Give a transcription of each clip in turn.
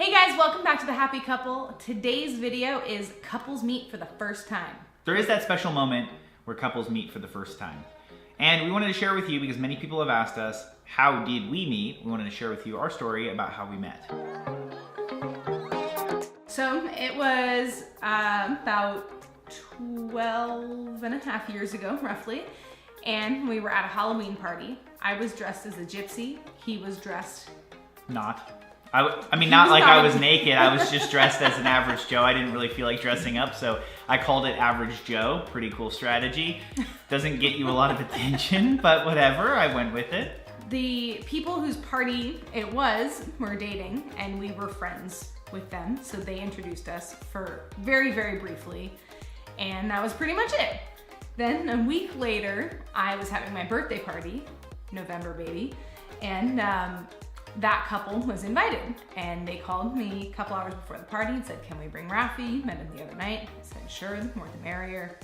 Hey guys, welcome back to The Happy Couple. Today's video is couples meet for the first time. There is that special moment where couples meet for the first time. And we wanted to share with you, because many people have asked us, how did we meet? We wanted to share with you our story about how we met. So it was about 12 and a half years ago, roughly. And we were at a Halloween party. I was dressed as a gypsy. He was dressed... Not. Not like I was naked. I was just dressed as an average Joe. I didn't really feel like dressing up, so I called it Average Joe. Pretty cool strategy. Doesn't get you a lot of attention, but whatever. I went with it. The people whose party it was were dating, and we were friends with them, so they introduced us for very, very briefly, and that was pretty much it. Then a week later, I was having my birthday party, November baby, and that couple was invited, and they called me a couple hours before the party and said, can we bring Rafi? Met him the other night. I said, sure, the more the merrier.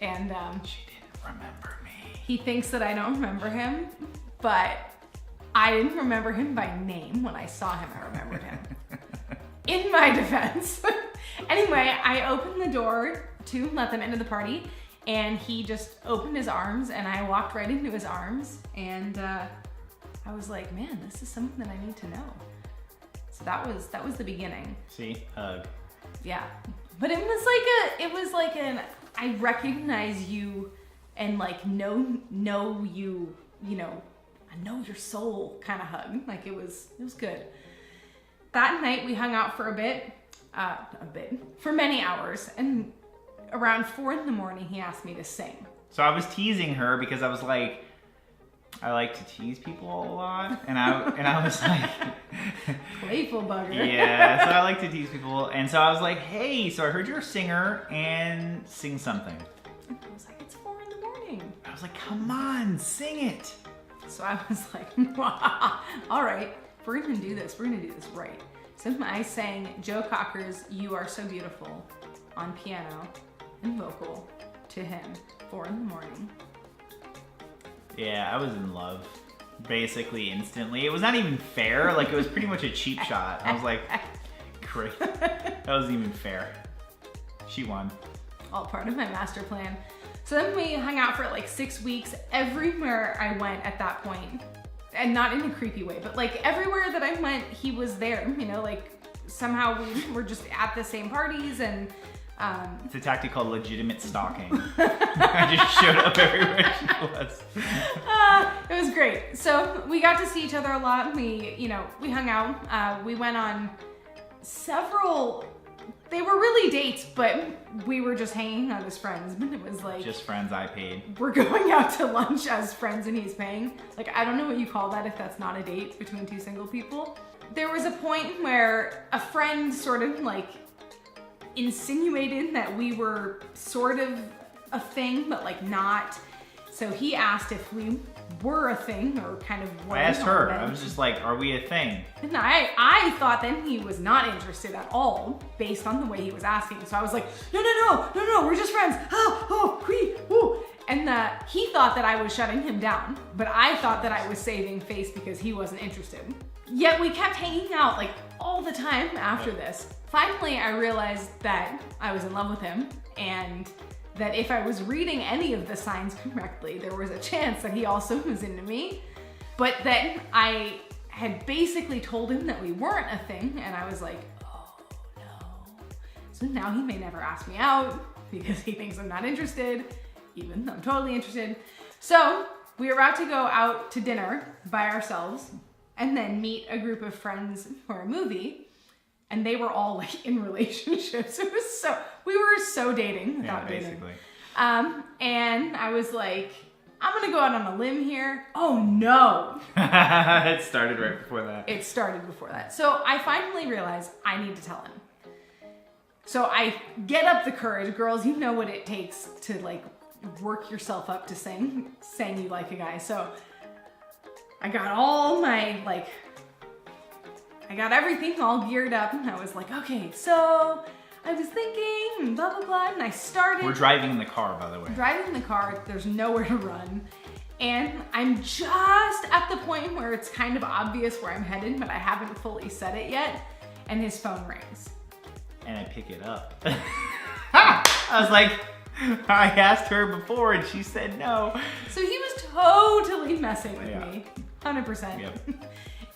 And she didn't remember me. He thinks that I don't remember him, but I didn't remember him by name. When I saw him, I remembered him. In my defense. Anyway, I opened the door to let them into the party, and he just opened his arms, and I walked right into his arms, and I was like, man, this is something that I need to know. So that was the beginning. See, hug. Yeah, but it was like an I recognize you and like know you, I know your soul kind of hug. Like it was good. That night we hung out for for many hours, and around 4 a.m. he asked me to sing. So I was teasing her because I was like, I like to tease people a lot, and I was like, playful bugger. Yeah, so I like to tease people, and so I was like, hey, so I heard you're a singer, and sing something. And I was like, it's 4 a.m. I was like, come on, sing it. So I was like, all right, we're gonna do this right. So I sang Joe Cocker's You Are So Beautiful on piano and vocal to him 4 a.m. Yeah, I was in love, basically instantly. It was not even fair. Like, it was pretty much a cheap shot. I was like, great. That wasn't even fair. She won. All part of my master plan. So then we hung out for like 6 weeks. Everywhere I went at that point, and not in a creepy way, but like everywhere that I went, he was there. Like somehow we were just at the same parties, and it's a tactic called legitimate stalking. I just showed up everywhere she was. It was great. So we got to see each other a lot. We hung out. We went on several, they were really dates, but we were just hanging out as friends. But it was like, just friends, I paid. We're going out to lunch as friends and he's paying. Like, I don't know what you call that if that's not a date between two single people. There was a point where a friend sort of like insinuated that we were sort of a thing, but like not. So he asked if we were a thing, or kind of what. I asked her. I was just like, are we a thing? And I thought then he was not interested at all based on the way he was asking. So I was like, no, we're just friends. Woo. And he thought that I was shutting him down, but I thought that I was saving face because he wasn't interested. Yet we kept hanging out like all the time after this. Finally, I realized that I was in love with him, and that if I was reading any of the signs correctly, there was a chance that he also was into me. But then I had basically told him that we weren't a thing, and I was like, oh no. So now he may never ask me out because he thinks I'm not interested, even though I'm totally interested. So we were about to go out to dinner by ourselves and then meet a group of friends for a movie. And they were all like in relationships. We were so dating without dating. And I was like, I'm gonna go out on a limb here. Oh no. It started right before that. It started before that. So I finally realized I need to tell him. So I get up the courage. Girls, you know what it takes to like work yourself up to saying you like a guy. So I got all my I got everything all geared up, and I was like, okay, so I was thinking, blah, blah, blah, and I started. We're driving in the car, by the way. Driving in the car, there's nowhere to run. And I'm just at the point where it's kind of obvious where I'm headed, but I haven't fully said it yet. and his phone rings. And I pick it up. I was like, I asked her before and she said no. So he was totally messing with Yeah. me, 100%. Yep.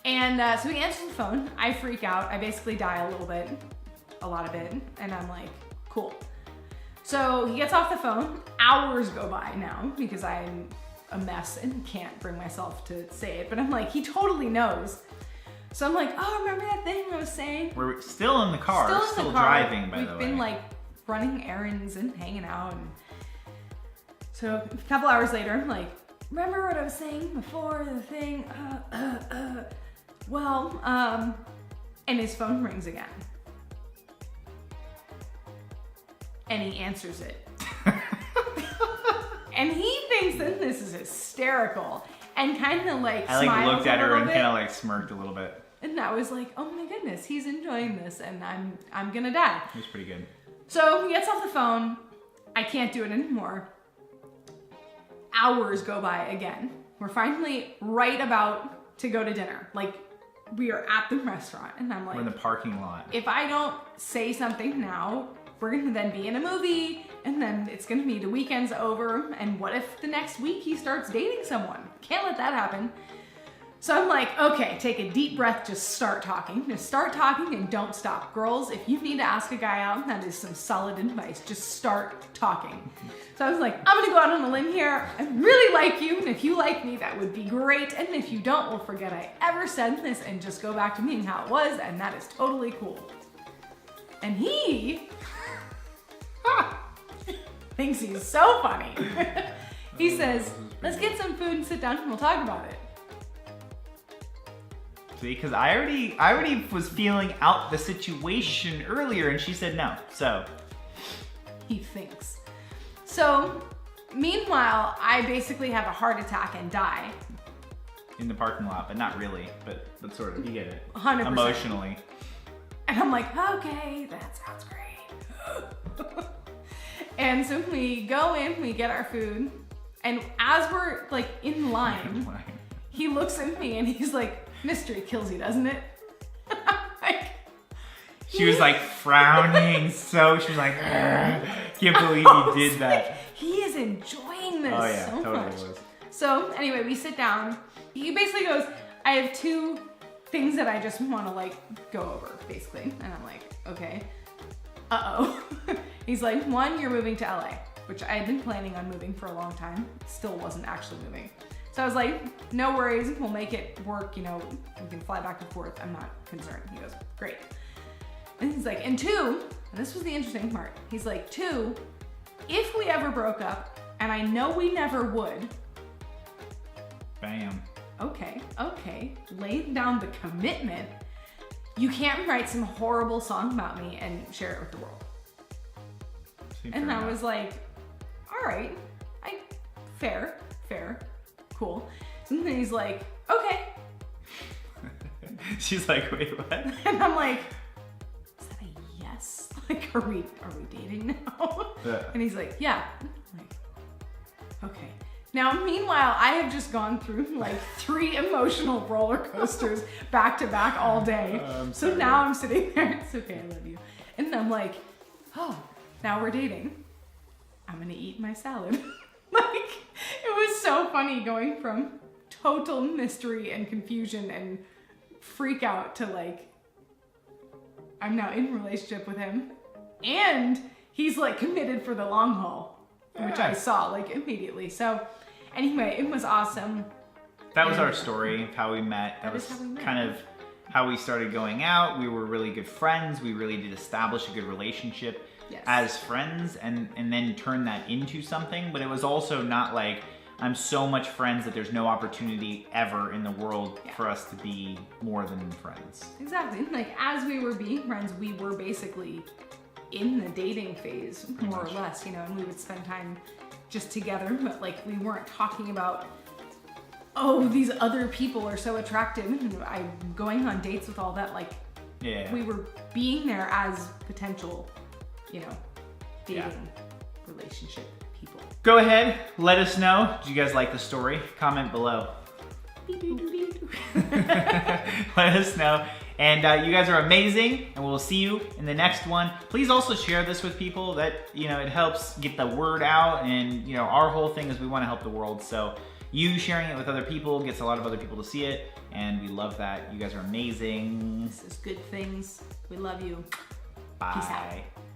And so he answers the phone. I freak out. I basically die a little bit, a lot of it, and I'm like, cool. So he gets off the phone. Hours go by now because I'm a mess and can't bring myself to say it, but I'm like, he totally knows. So I'm like, oh, remember that thing I was saying? We're still in the car, still driving, by the way. We've been like running errands and hanging out. And so a couple hours later, I'm like, remember what I was saying before the thing? And his phone rings again. And he answers it. And he thinks that this is hysterical and kind of like I like smiles looked at a her little and bit. kind of like smirked a little bit. And I was like, oh my goodness, he's enjoying this and I'm gonna die. It was pretty good. So he gets off the phone. I can't do it anymore. Hours go by again. We're finally right about to go to dinner. Like, we are at the restaurant and I'm like, We're in the parking lot. if I don't say something now, we're gonna then be in a movie and then it's gonna be the weekend's over. And what if the next week he starts dating someone? Can't let that happen. So I'm like, okay, take a deep breath, just start talking. Just start talking and don't stop. Girls, if you need to ask a guy out, that is some solid advice. Just start talking. So I was like, I'm gonna go out on a limb here. I really like you, and if you like me, that would be great. And if you don't, we'll forget I ever said this and just go back to being how it was, and that is totally cool. And he thinks he's so funny. He says, let's get some food and sit down and we'll talk about it. See, because I already was feeling out the situation earlier and she said no, so. He thinks. So, meanwhile, I basically have a heart attack and die. In the parking lot, but not really, but sort of, you get it. 100%. Emotionally. And I'm like, okay, that sounds great. And so we go in, we get our food, and as we're like in line, he looks at me and he's like, mystery kills you, doesn't it? Like, She was like frowning, so she was like, can't believe you did that. He is enjoying this Oh yeah, so totally much. was. So anyway, we sit down. He basically goes, I have two things that I just want to like go over, basically. And I'm like, okay. Uh-oh. He's like, one, you're moving to LA, which I had been planning on moving for a long time. Still wasn't actually moving. So I was like, no worries, we'll make it work, you know, we can fly back and forth, I'm not concerned. He goes, great. And he's like, and two, and this was the interesting part, he's like, two, if we ever broke up, and I know we never would, Bam. okay, laying down the commitment, you can't write some horrible song about me and share it with the world. Seemed And fair I enough. was like, all right, fair, cool. And then he's like, okay. She's like, wait, what? And I'm like, is that a yes? Like, are we dating now? Yeah. And he's like, yeah. I'm like, okay. Now, meanwhile, I have just gone through like 3 emotional roller coasters back to back all day. So sorry. now I'm sitting there, it's okay, I love you. And I'm like, oh, now we're dating. I'm gonna eat my salad. Like, it was so funny going from total mystery and confusion and freak out to like, I'm now in a relationship with him and he's like committed for the long haul, which I saw like immediately. So anyway, it was awesome. That was our story of how we met. That is was how we met. kind of how we started going out. We were really good friends. We really did establish a good relationship Yes. as friends and then turn that into something. But it was also not like, I'm so much friends that there's no opportunity ever in the world for us to be more than friends. Exactly. Like, as we were being friends, we were basically in the dating phase, more or less, you know, and we would spend time just together, but like, we weren't talking about, oh, these other people are so attractive, and I'm going on dates with all that. Like, Yeah. we were being there as potential, you know, dating relationship people. Go ahead, let us know. Did you guys like the story? Comment below. Let us know. And you guys are amazing, and we'll see you in the next one. Please also share this with people. That, you know, it helps get the word out, and you know, our whole thing is we want to help the world. So you sharing it with other people gets a lot of other people to see it, and we love that. You guys are amazing. This is good things. We love you. Bye. Peace out.